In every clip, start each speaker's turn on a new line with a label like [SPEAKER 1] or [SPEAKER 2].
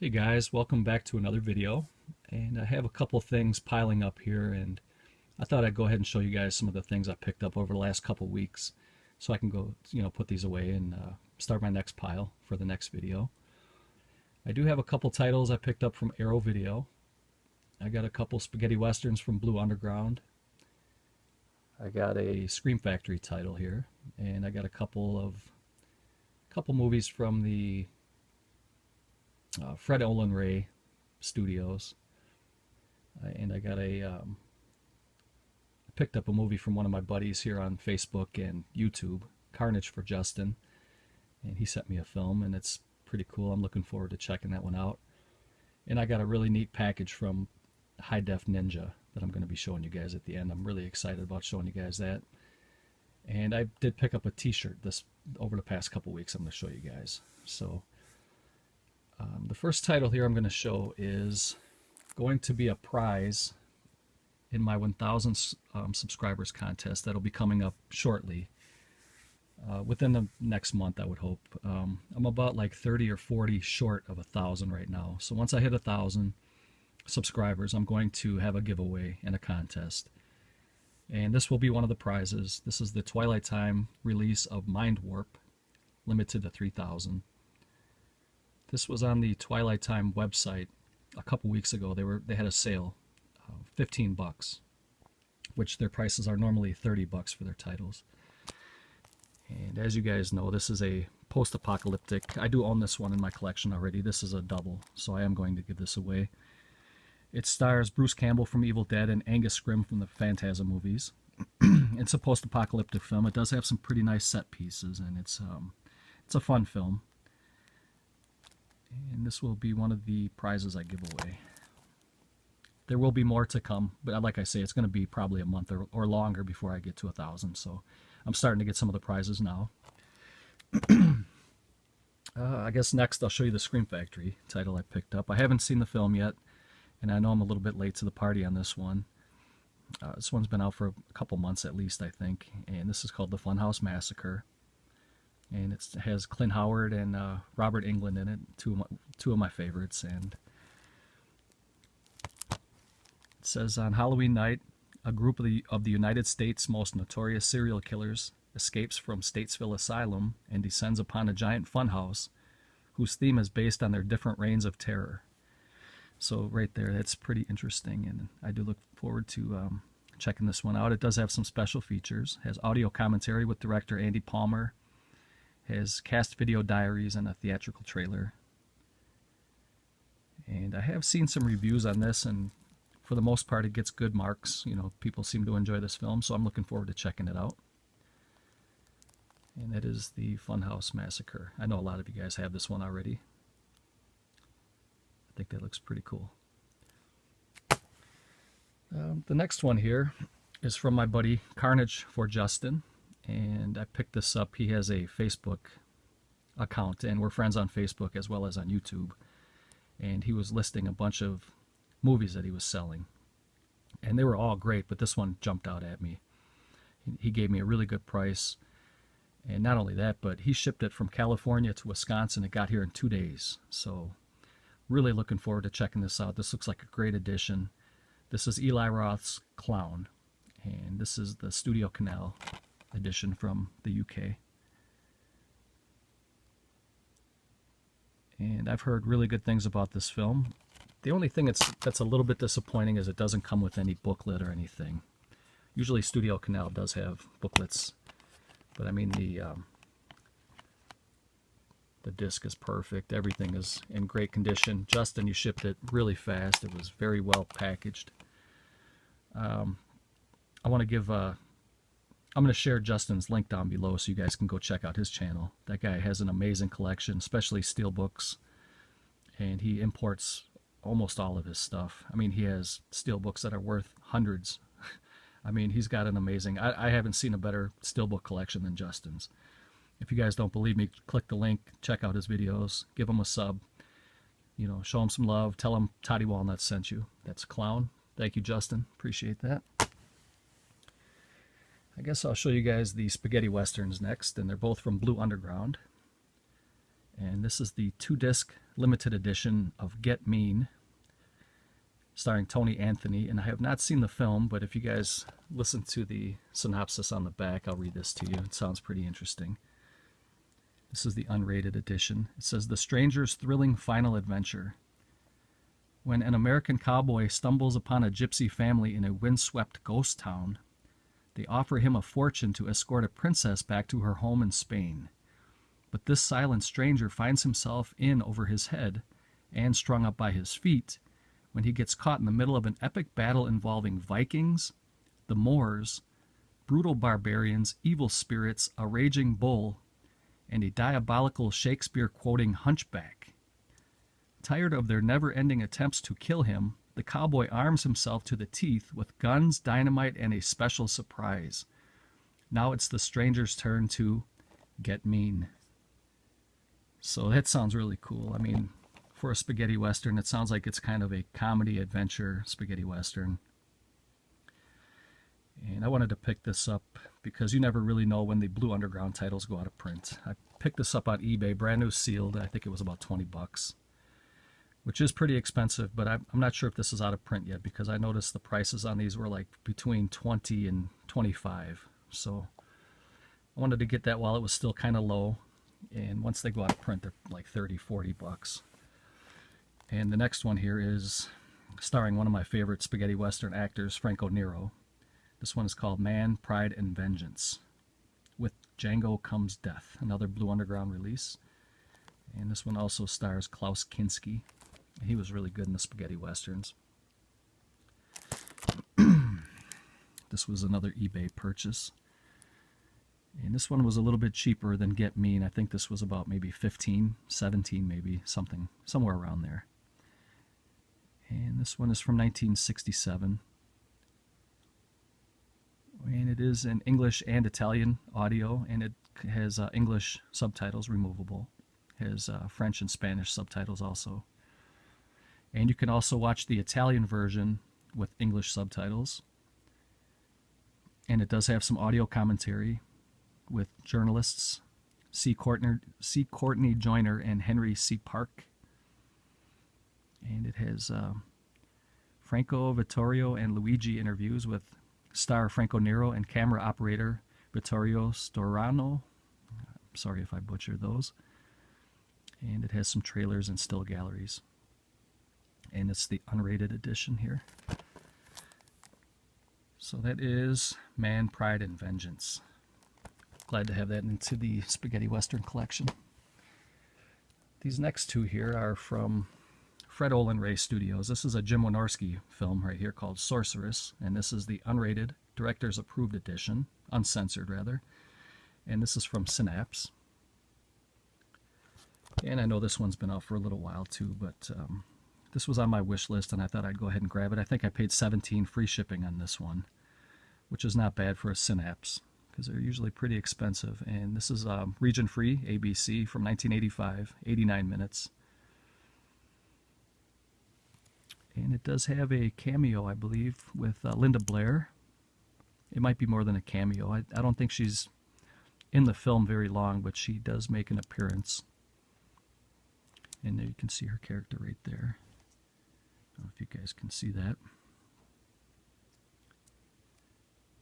[SPEAKER 1] Hey guys, welcome back to another video. And I have a couple things piling up here, and I thought I'd go ahead and show you guys some of the things I picked up over the last couple weeks so I can go, put these away and start my next pile for the next video. I do have a couple titles I picked up from Arrow Video. I got a couple spaghetti westerns from Blue Underground. I got a Scream Factory title here, and I got a couple movies from the Fred Olen Ray Studios, and I got I picked up a movie from one of my buddies here on Facebook and YouTube, Carnage for Justin, and he sent me a film, and it's pretty cool. I'm looking forward to checking that one out. And I got a really neat package from High Def Ninja that I'm going to be showing you guys at the end. I'm really excited about showing you guys that. And I did pick up a t-shirt over the past couple weeks I'm going to show you guys. So the first title here I'm going to show is going to be a prize in my 1,000 subscribers contest that'll be coming up shortly, within the next month, I would hope. I'm about like 30 or 40 short of 1,000 right now. So once I hit 1,000 subscribers, I'm going to have a giveaway and a contest. And this will be one of the prizes. This is the Twilight Time release of Mind Warp, limited to 3,000. This was on the Twilight Time website a couple weeks ago. They had a sale, $15, which their prices are normally $30 for their titles. And as you guys know, this is a post-apocalyptic. I do own this one in my collection already. This is a double, so I am going to give this away. It stars Bruce Campbell from Evil Dead and Angus Scrim from the Phantasm movies. It's a post-apocalyptic film. It does have some pretty nice set pieces, and it's a fun film. And this will be one of the prizes I give away. There will be more to come, but like I say, it's going to be probably a month or longer before I get to 1,000. So I'm starting to get some of the prizes now. I guess next I'll show you the Scream Factory title I picked up. I haven't seen the film yet, and I know I'm a little bit late to the party on this one. This one's been out for a couple months at least, I think. And this is called The Funhouse Massacre. And it has Clint Howard and Robert Englund in it, two of my favorites. And it says, on Halloween night, a group of the United States' most notorious serial killers escapes from Statesville Asylum and descends upon a giant funhouse whose theme is based on their different reigns of terror. So right there, that's pretty interesting, and I do look forward to checking this one out. It does have some special features. It has audio commentary with director Andy Palmer. Has cast video diaries and a theatrical trailer. And I have seen some reviews on this, and for the most part it gets good marks. People seem to enjoy this film, so I'm looking forward to checking it out. And that is the Funhouse Massacre. I know a lot of you guys have this one already. I think that looks pretty cool. The next one here is from my buddy Carnage for Justin. And I picked this up. He has a Facebook account, and we're friends on Facebook as well as on YouTube. And he was listing a bunch of movies that he was selling. And they were all great, but this one jumped out at me. He gave me a really good price. And not only that, but he shipped it from California to Wisconsin. It got here in 2 days. So really looking forward to checking this out. This looks like a great addition. This is Eli Roth's Clown. And this is the Studio Canal edition from the UK. And I've heard really good things about this film. The only thing that's a little bit disappointing is it doesn't come with any booklet or anything. Usually Studio Canal does have booklets, but I mean the disc is perfect. Everything is in great condition. Justin, you shipped it really fast. It was very well packaged. I want to give I'm going to share Justin's link down below so you guys can go check out his channel. That guy has an amazing collection, especially steelbooks, and he imports almost all of his stuff. I mean, he has steelbooks that are worth hundreds. I mean, he's got an amazing... I haven't seen a better steelbook collection than Justin's. If you guys don't believe me, click the link, check out his videos, give him a sub, show him some love, tell him Toddy Walnut sent you. That's Clown. Thank you, Justin. Appreciate that. I guess I'll show you guys the spaghetti westerns next, and they're both from Blue Underground. And this is the 2-disc limited edition of Get Mean, starring Tony Anthony. And I have not seen the film, but if you guys listen to the synopsis on the back, I'll read this to you. It sounds pretty interesting. This is the unrated edition. It says, "The stranger's thrilling final adventure. When an American cowboy stumbles upon a gypsy family in a windswept ghost town, they offer him a fortune to escort a princess back to her home in Spain. But this silent stranger finds himself in over his head and strung up by his feet when he gets caught in the middle of an epic battle involving Vikings, the Moors, brutal barbarians, evil spirits, a raging bull, and a diabolical Shakespeare-quoting hunchback. Tired of their never-ending attempts to kill him, the cowboy arms himself to the teeth with guns, dynamite, and a special surprise. Now it's the stranger's turn to get mean." So that sounds really cool. I mean, for a spaghetti western, it sounds like it's kind of a comedy adventure spaghetti western. And I wanted to pick this up because you never really know when the Blue Underground titles go out of print. I picked this up on eBay, brand new sealed. I think it was about 20 bucks, which is pretty expensive, but I'm not sure if this is out of print yet because I noticed the prices on these were like between 20 and 25. So I wanted to get that while it was still kind of low. And once they go out of print, they're like 30, 40 bucks. And the next one here is starring one of my favorite spaghetti western actors, Franco Nero. This one is called Man, Pride, and Vengeance. With Django Comes Death, another Blue Underground release. And this one also stars Klaus Kinski. He was really good in the spaghetti westerns. This was another eBay purchase. And this one was a little bit cheaper than Get Mean. I think this was about maybe 15, 17 maybe, somewhere around there. And this one is from 1967. And it is in English and Italian audio, and it has English subtitles removable. It has French and Spanish subtitles also. And you can also watch the Italian version with English subtitles. And it does have some audio commentary with journalists C. Courtney Joyner and Henry C. Park. And it has Franco Vittorio and Luigi interviews with star Franco Nero and camera operator Vittorio Storano. I'm sorry if I butchered those. And it has some trailers and still galleries. And it's the unrated edition here. So that is Man, Pride, and Vengeance. Glad to have that into the Spaghetti Western collection. These next two here are from Fred Olin Ray Studios. This is a Jim Wynorski film right here called Sorceress, and this is the unrated, director's approved edition, uncensored rather, and this is from Synapse. And I know this one's been out for a little while too, but this was on my wish list and I thought I'd go ahead and grab it. I think I paid $17 free shipping on this one, which is not bad for a Synapse because they're usually pretty expensive. And this is region free, ABC, from 1985, 89 minutes. And it does have a cameo, I believe, with Linda Blair. It might be more than a cameo. I don't think she's in the film very long, but she does make an appearance. And there you can see her character right there. I don't know if you guys can see that.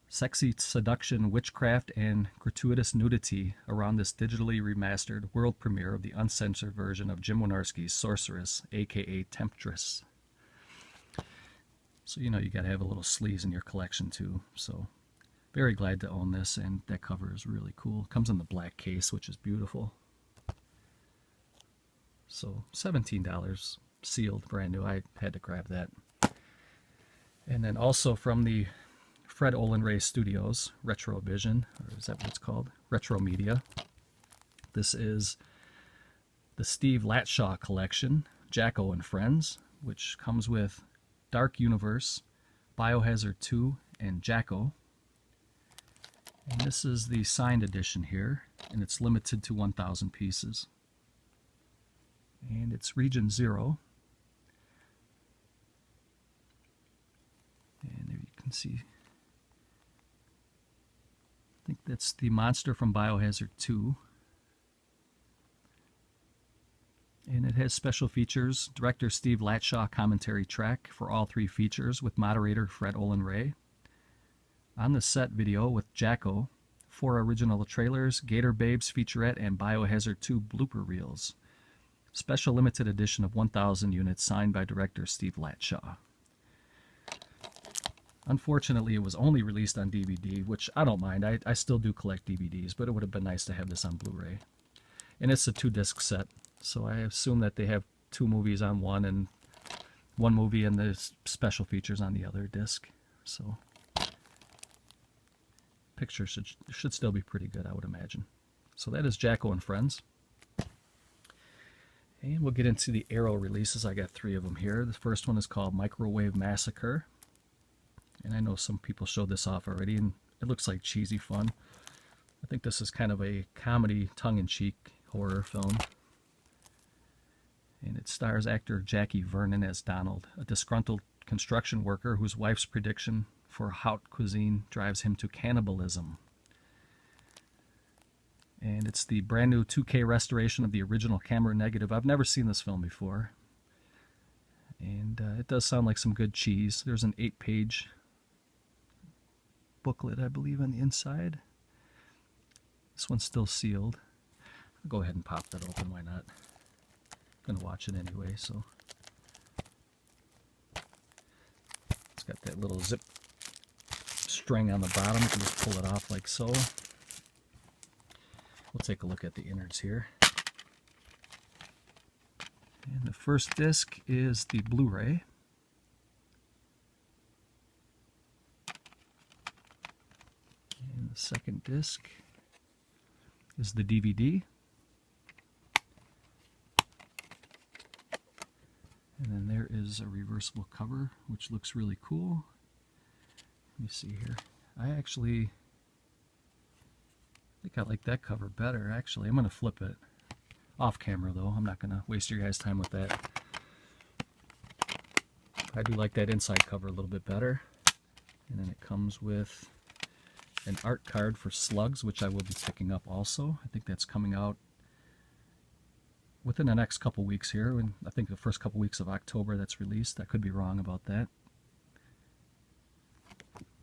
[SPEAKER 1] Sexy seduction, witchcraft, and gratuitous nudity around this digitally remastered world premiere of the uncensored version of Jim Wynorski's Sorceress, aka Temptress. So, you know, you got to have a little sleaze in your collection too. So, very glad to own this, and that cover is really cool. Comes in the black case, which is beautiful. So, $17 sealed, brand new. I had to grab that. And then also from the Fred Olin Ray Studios, Retrovision, or is that what it's called? Retro Media. This is the Steve Latshaw collection, Jacko and Friends, which comes with Dark Universe, Biohazard 2, and Jacko. And this is the signed edition here, and it's limited to 1,000 pieces. And it's Region 0. And there you can see, I think that's the monster from Biohazard 2. And it has special features, director Steve Latshaw commentary track for all 3 features with moderator Fred Olen Ray. On the set video with Jacko, 4 original trailers, Gator Babes featurette, and Biohazard 2 blooper reels. Special limited edition of 1,000 units signed by director Steve Latshaw. Unfortunately, it was only released on DVD, which I don't mind. I still do collect DVDs, but it would have been nice to have this on Blu-ray. And it's a 2-disc set, so I assume that they have 2 movies on one and 1 movie and the special features on the other disc. So pictures should still be pretty good, I would imagine. So that is Jacko and Friends. And we'll get into the Arrow releases. I got 3 of them here. The first one is called Microwave Massacre. And I know some people showed this off already, and it looks like cheesy fun. I think this is kind of a comedy, tongue-in-cheek horror film. And it stars actor Jackie Vernon as Donald, a disgruntled construction worker whose wife's prediction for haute cuisine drives him to cannibalism. And it's the brand new 2K restoration of the original camera negative. I've never seen this film before. And it does sound like some good cheese. There's an 8-page booklet, I believe, on the inside. This one's still sealed. I'll go ahead and pop that open, why not? I'm gonna watch it anyway, so. It's got that little zip string on the bottom. You can just pull it off like so. We'll take a look at the innards here. And the first disc is the Blu-ray. And the second disc is the DVD. And then there is a reversible cover, which looks really cool. Let me see here. I think I like that cover better, actually. I'm going to flip it. Off camera, though. I'm not going to waste your guys' time with that. I do like that inside cover a little bit better. And then it comes with an art card for Slugs, which I will be picking up also. I think that's coming out within the next couple weeks here. And I think the first couple weeks of October that's released. I could be wrong about that.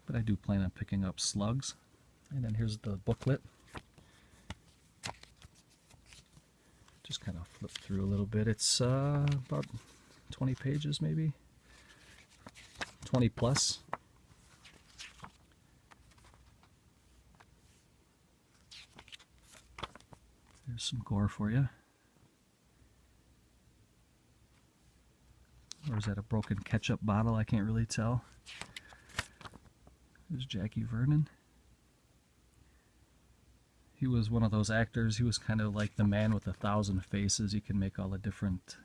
[SPEAKER 1] But I do plan on picking up Slugs. And then here's the booklet. Just kind of flip through a little bit. It's about 20 pages maybe. 20 plus. There's some gore for you. Or is that a broken ketchup bottle? I can't really tell. There's Jackie Vernon. He was one of those actors. He was kind of like the man with 1,000 faces. He can make all the different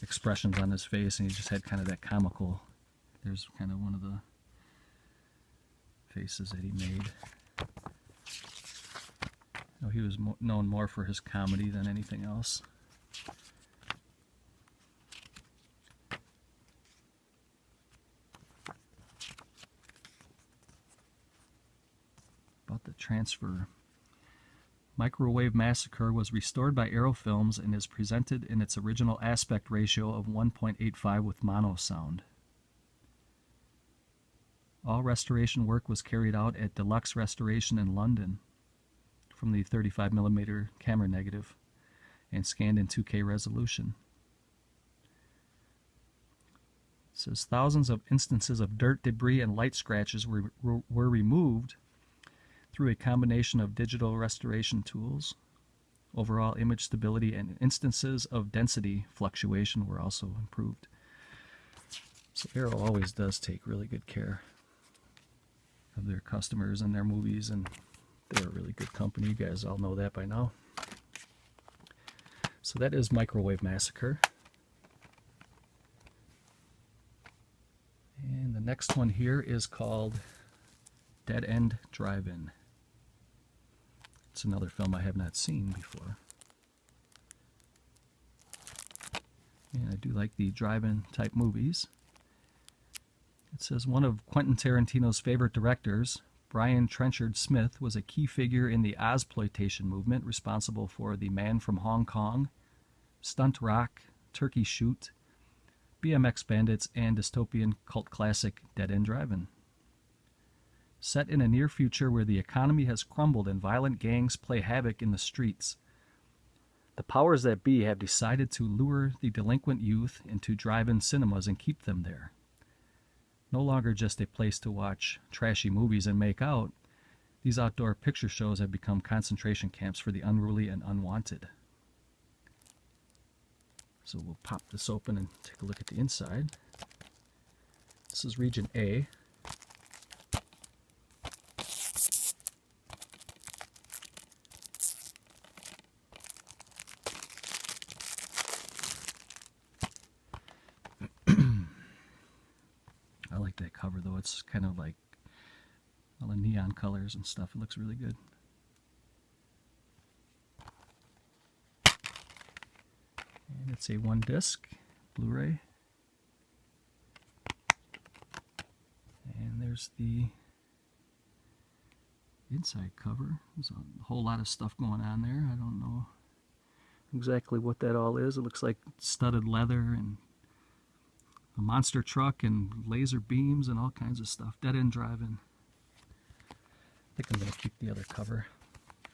[SPEAKER 1] expressions on his face, and he just had kind of that comical. There's kind of one of the faces that he made. You know, he was known more for his comedy than anything else. About the transfer. Microwave Massacre was restored by Arrow Films and is presented in its original aspect ratio of 1.85 with mono sound. All restoration work was carried out at Deluxe Restoration in London from the 35mm camera negative and scanned in 2K resolution. It says thousands of instances of dirt, debris, and light scratches were removed through a combination of digital restoration tools. Overall image stability and instances of density fluctuation were also improved. So Arrow always does take really good care of their customers and their movies, and they're a really good company. You guys all know that by now. So that is Microwave Massacre. And the next one here is called Dead End Drive-In. It's another film I have not seen before. And I do like the drive-in type movies. It says one of Quentin Tarantino's favorite directors, Brian Trenchard Smith, was a key figure in the Ozploitation movement responsible for The Man from Hong Kong, stunt rock, turkey shoot, BMX bandits, and dystopian cult classic Dead End Drivin'. Set in a near future where the economy has crumbled and violent gangs play havoc in the streets, the powers that be have decided to lure the delinquent youth into drive-in cinemas and keep them there. No longer just a place to watch trashy movies and make out, these outdoor picture shows have become concentration camps for the unruly and unwanted. So we'll pop this open and take a look at the inside. This is Region A. I like that cover though. It's kind of like all the neon colors and stuff. It looks really good. And it's a 1-disc Blu-ray. And there's the inside cover. There's a whole lot of stuff going on there. I don't know exactly what that all is. It looks like studded leather and a monster truck and laser beams and all kinds of stuff. Dead End Drivin'. I think I'm going to keep the other cover.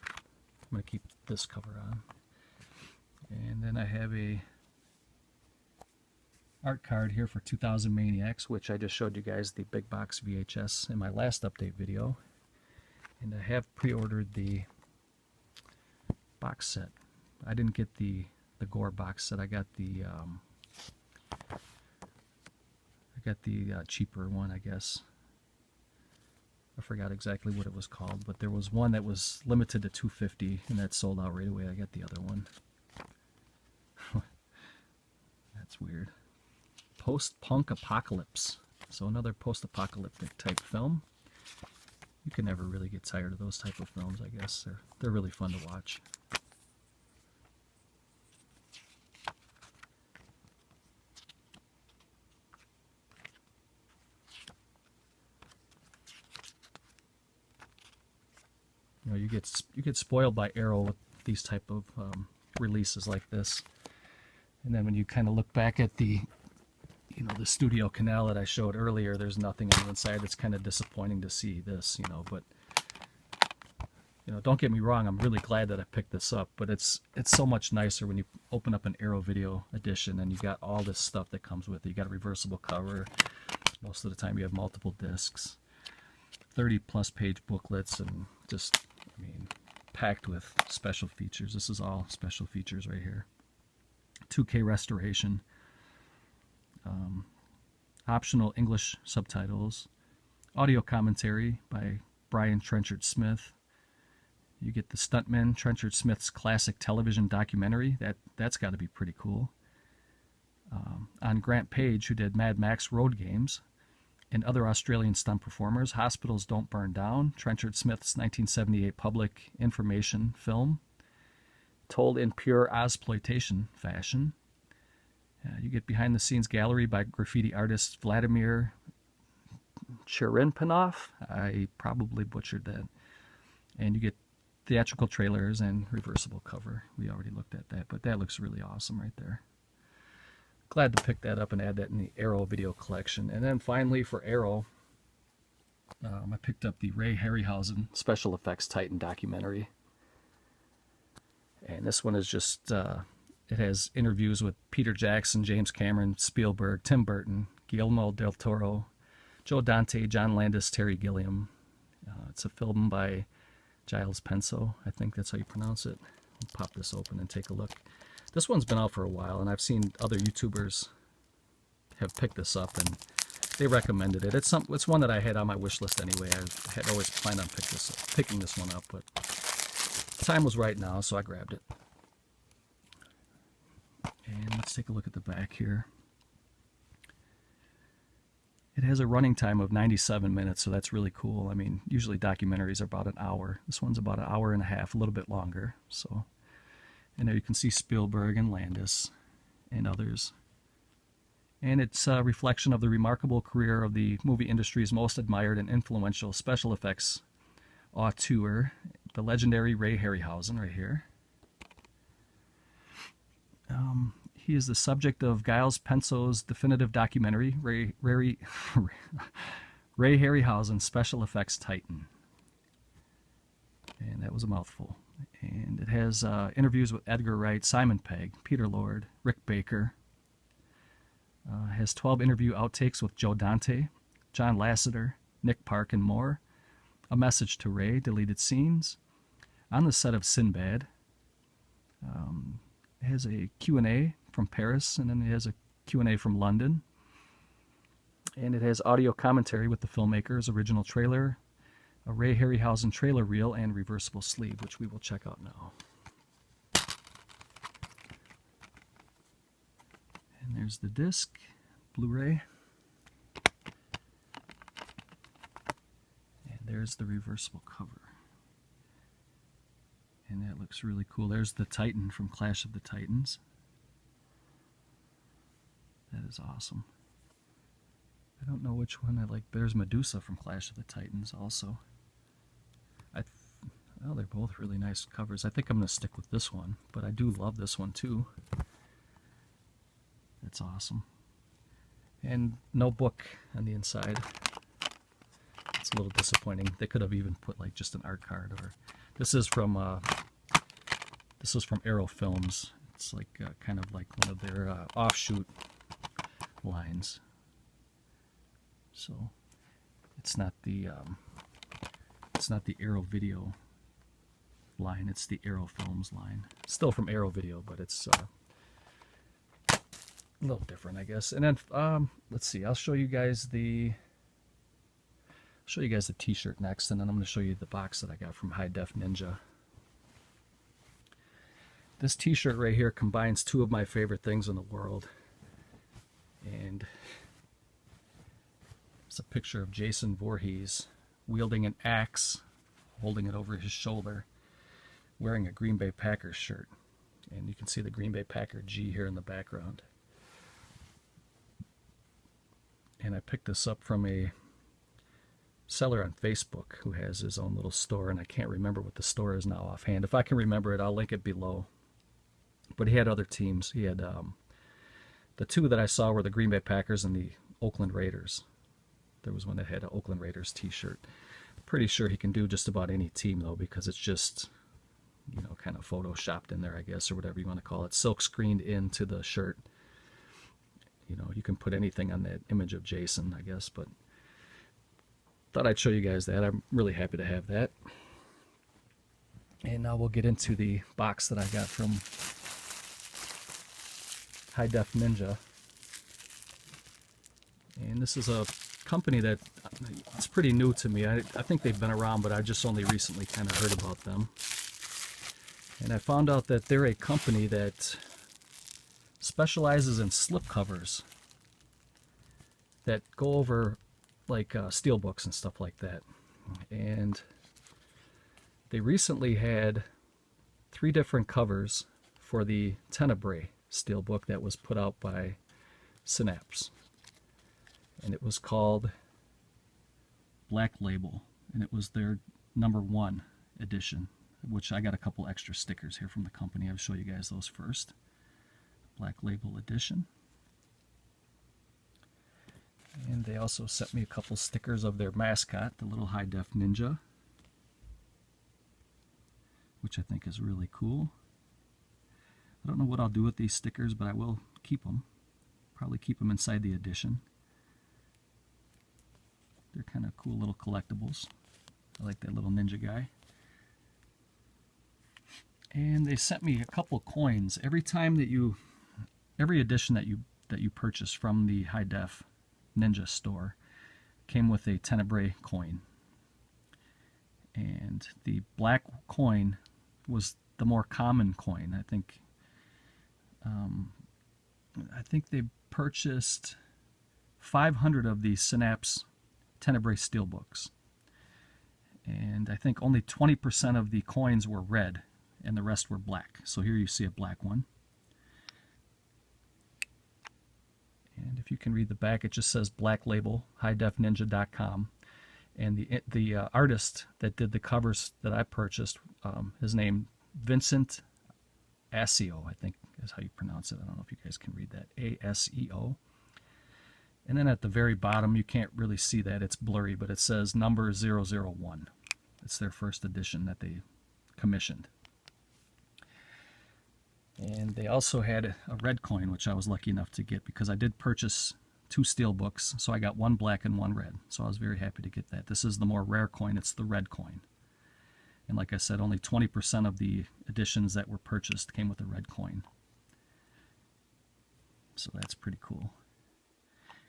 [SPEAKER 1] I'm going to keep this cover on. And then I have a art card here for 2000 Maniacs, which I just showed you guys the big box VHS in my last update video. And I have pre-ordered the box set. I didn't get the Gore box set. I got the cheaper one, I guess. I forgot exactly what it was called, but there was one that was limited to 250, and that sold out right away. I got the other one. That's weird. Post-punk apocalypse. So another post-apocalyptic type film. You can never really get tired of those type of films, I guess. They're really fun to watch. You know, you get spoiled by Arrow with these type of releases like this, and then when you kind of look back at the studio canal that I showed earlier, there's nothing on the inside. It's kind of disappointing to see this, but don't get me wrong, I'm really glad that I picked this up, but it's so much nicer when you open up an Arrow video edition and you got all this stuff that comes with it. You got a reversible cover. Most of the time you have multiple discs, 30+ page booklets, and just, packed with special features. This is all special features right here. 2K restoration, optional English subtitles, audio commentary by Brian Trenchard Smith. You get the Stuntman Trenchard Smith's classic television documentary. That's got to be pretty cool. On Grant Page, who did Mad Max Road Games, and other Australian stunt performers. Hospitals Don't Burn Down, Trenchard Smith's 1978 public information film, told in pure Ozploitation fashion. You get behind-the-scenes gallery by graffiti artist Vladimir Cherenpanov. I probably butchered that. And you get theatrical trailers and reversible cover. We already looked at that, but that looks really awesome right there. Glad to pick that up and add that in the Arrow video collection. And then finally for Arrow, I picked up the Ray Harryhausen Special Effects Titan documentary. And this one is just, it has interviews with Peter Jackson, James Cameron, Spielberg, Tim Burton, Guillermo del Toro, Joe Dante, John Landis, Terry Gilliam. It's a film by Giles Penso. I think that's how you pronounce it. I'll pop this open and take a look. This one's been out for a while, and I've seen other YouTubers have picked this up, and they recommended it. It's one that I had on my wish list anyway. I had always planned on picking this one up, but the time was right now, so I grabbed it. And let's take a look at the back here. It has a running time of 97 minutes, so that's really cool. Usually documentaries are about an hour. This one's about an hour and a half, a little bit longer. So, and there you can see Spielberg and Landis and others. And it's a reflection of the remarkable career of the movie industry's most admired and influential special effects auteur, the legendary Ray Harryhausen, right here. He is the subject of Giles Penso's definitive documentary, Ray Harryhausen's Special Effects Titan. And that was a mouthful. And it has interviews with Edgar Wright, Simon Pegg, Peter Lord, Rick Baker. Has 12 interview outtakes with Joe Dante, John Lasseter, Nick Park, and more. A message to Ray, deleted scenes. On the set of Sinbad. It has a Q&A from Paris, and then it has a Q&A from London. And it has audio commentary with the filmmakers, original trailer, a Ray Harryhausen trailer reel, and reversible sleeve, which we will check out now. And there's the disc, Blu-ray. And there's the reversible cover. And that looks really cool. There's the Titan from Clash of the Titans. That is awesome. I don't know which one I like. There's Medusa from Clash of the Titans also. Well, they're both really nice covers. I think I'm going to stick with this one, but I do love this one too. That's awesome. And no book on the inside. It's a little disappointing. They could have even put like just an art card. Or this is from Arrow Films. It's like kind of like one of their offshoot lines. So it's not the Arrow Video line, it's the Arrow Films line. Still from Arrow Video, but it's a little different, I guess. And then let's see, I'll show you guys the t-shirt next, and then I'm going to show you the box that I got from High Def Ninja. This t-shirt right here combines two of my favorite things in the world. And it's a picture of Jason Voorhees wielding an axe, holding it over his shoulder, wearing a Green Bay Packers shirt. And you can see the Green Bay Packer G here in the background. And I picked this up from a seller on Facebook who has his own little store, and I can't remember what the store is now offhand. If I can remember it, I'll link it below. But he had other teams. He had the two that I saw were the Green Bay Packers and the Oakland Raiders. There was one that had an Oakland Raiders t-shirt. Pretty sure he can do just about any team though, because it's just, you know, kind of photoshopped in there, I guess, or whatever you want to call it, silk screened into the shirt. You know, you can put anything on that image of Jason, I guess, but thought I'd show you guys that. I'm really happy to have that. And now we'll get into the box that I got from High Def Ninja. And this is a company that it's pretty new to me. I think they've been around, but I just only recently kind of heard about them. And I found out that they're a company that specializes in slipcovers that go over like steel books and stuff like that. And they recently had 3 different covers for the Tenebrae steelbook that was put out by Synapse. And it was called Black Label, and it was their #1 edition, which I got a couple extra stickers here from the company. I'll show you guys those first. Black Label edition. And they also sent me a couple stickers of their mascot, the little High Def Ninja, which I think is really cool. I don't know what I'll do with these stickers, but I will keep them. Probably keep them inside the edition. They're kind of cool little collectibles. I like that little ninja guy. And they sent me a couple coins. Every edition that you purchase from the High Def Ninja store came with a Tenebrae coin. And the black coin was the more common coin. I think they purchased 500 of these Synapse Tenebrae steelbooks, and I think only 20% of the coins were red and the rest were black. So here you see a black one, and if you can read the back, it just says Black Label, highdefninja.com. And the artist that did the covers that I purchased, his name Vincent Asio, I think is how you pronounce it. I don't know if you guys can read that. ASEO. And then at the very bottom, you can't really see that. It's blurry, but it says number 001. It's their first edition that they commissioned. And they also had a red coin, which I was lucky enough to get because I did purchase 2 steel books, so I got 1 black and 1 red. So I was very happy to get that. This is the more rare coin. It's the red coin. And like I said, only 20% of the editions that were purchased came with a red coin. So that's pretty cool.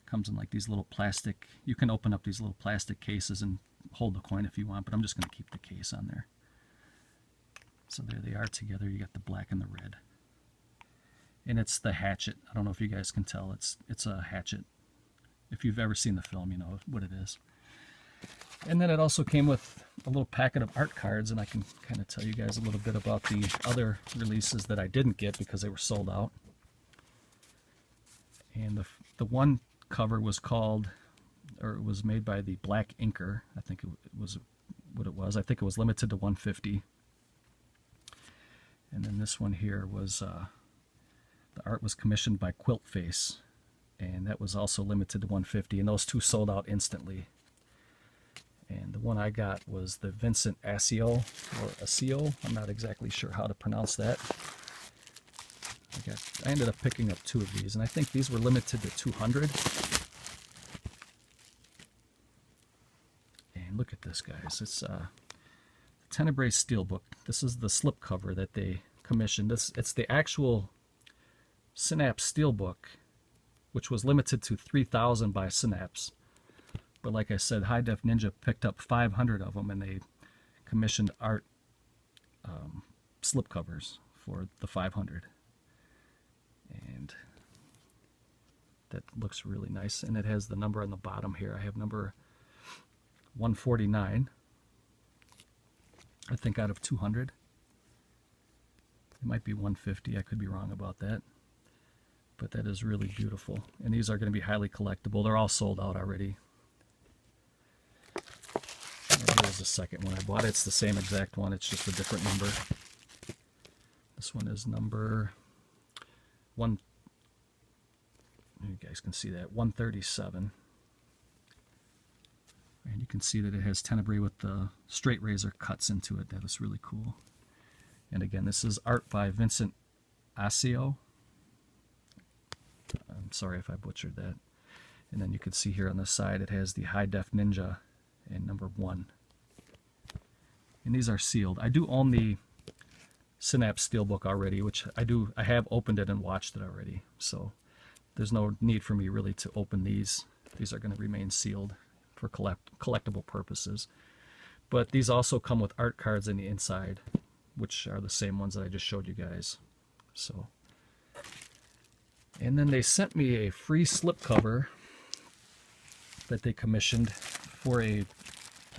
[SPEAKER 1] Comes in like these little plastic, you can open up these little plastic cases and hold the coin if you want, but I'm just going to keep the case on there. So there they are together. You got the black and the red. And it's the hatchet. I don't know if you guys can tell. It's a hatchet. If you've ever seen the film, you know what it is. And then it also came with a little packet of art cards, and I can kind of tell you guys a little bit about the other releases that I didn't get because they were sold out. And the one cover was called, or it was made by the Black Inker. I think it was what it was. I think it was limited to 150. And then this one here was, the art was commissioned by Quilt Face, and that was also limited to 150, and those 2 sold out instantly. And the one I got was the Vincent Asio, or Asio. I'm not exactly sure how to pronounce that. I ended up picking up 2 of these, and I think these were limited to 200. And look at this, guys. It's the Tenebrae Steelbook. This is the slipcover that they commissioned. It's the actual Synapse Steelbook, which was limited to 3,000 by Synapse. But like I said, High Def Ninja picked up 500 of them, and they commissioned art slipcovers for the 500. And that looks really nice. And it has the number on the bottom here. I have number 149, I think, out of 200. It might be 150. I could be wrong about that. But that is really beautiful. And these are going to be highly collectible. They're all sold out already. Here's the second one I bought. It's the same exact one. It's just a different number. This one is number 1. You guys can see that. 137. And you can see that it has Tenebrae with the straight razor cuts into it. That is really cool. And again, this is art by Vincent Asio. I'm sorry if I butchered that. And then you can see here on the side it has the High Def Ninja and number 1. And these are sealed. I do own the Synapse Steelbook already, which I have opened it and watched it already. So there's no need for me really to open these. These are going to remain sealed for collectible purposes. But these also come with art cards in the inside, which are the same ones that I just showed you guys. So, and then they sent me a free slipcover that they commissioned for I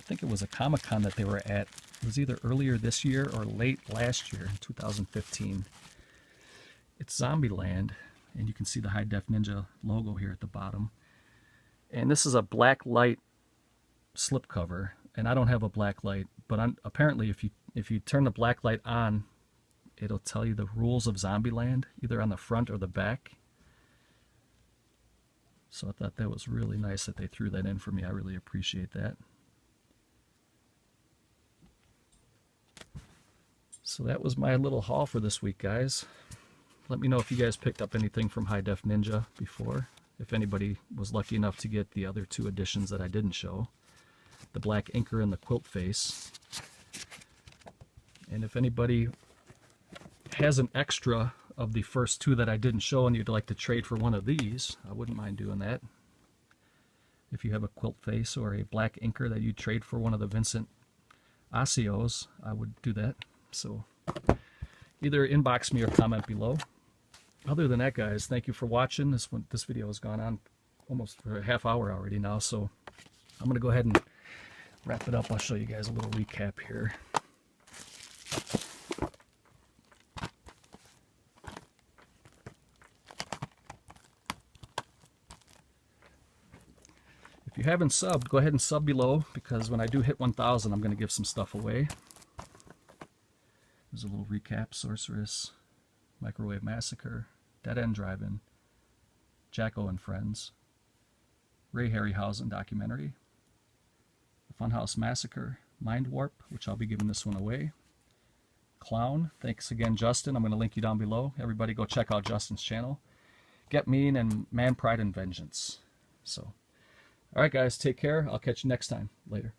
[SPEAKER 1] think it was a Comic-Con that they were at. It was either earlier this year or late last year, 2015. It's Zombieland, and you can see the High Def Ninja logo here at the bottom. And this is a black light slipcover, and I don't have a black light, but apparently if you turn the black light on, it'll tell you the rules of Zombieland, either on the front or the back. So I thought that was really nice that they threw that in for me. I really appreciate that. So that was my little haul for this week, guys. Let me know if you guys picked up anything from High Def Ninja before. If anybody was lucky enough to get the other 2 editions that I didn't show. The Black Inker and the Quilt Face. And if anybody has an extra of the first 2 that I didn't show and you'd like to trade for one of these, I wouldn't mind doing that. If you have a Quilt Face or a Black Inker that you trade for one of the Vincent Asios, I would do that. So either inbox me or comment below. Other than that, guys, thank you for watching. This video has gone on almost for a half hour already now, so I'm going to go ahead and wrap it up. I'll show you guys a little recap here. If you haven't subbed, go ahead and sub below, because when I do hit 1,000, I'm going to give some stuff away. There's a little recap. Sorceress, Microwave Massacre, Dead End Drive-In, Jacko and Friends, Ray Harryhausen documentary, The Funhouse Massacre, Mind Warp, which I'll be giving this one away, Clown. Thanks again, Justin. I'm going to link you down below. Everybody go check out Justin's channel. Get Mean and Man, Pride, and Vengeance. So, all right, guys, take care. I'll catch you next time. Later.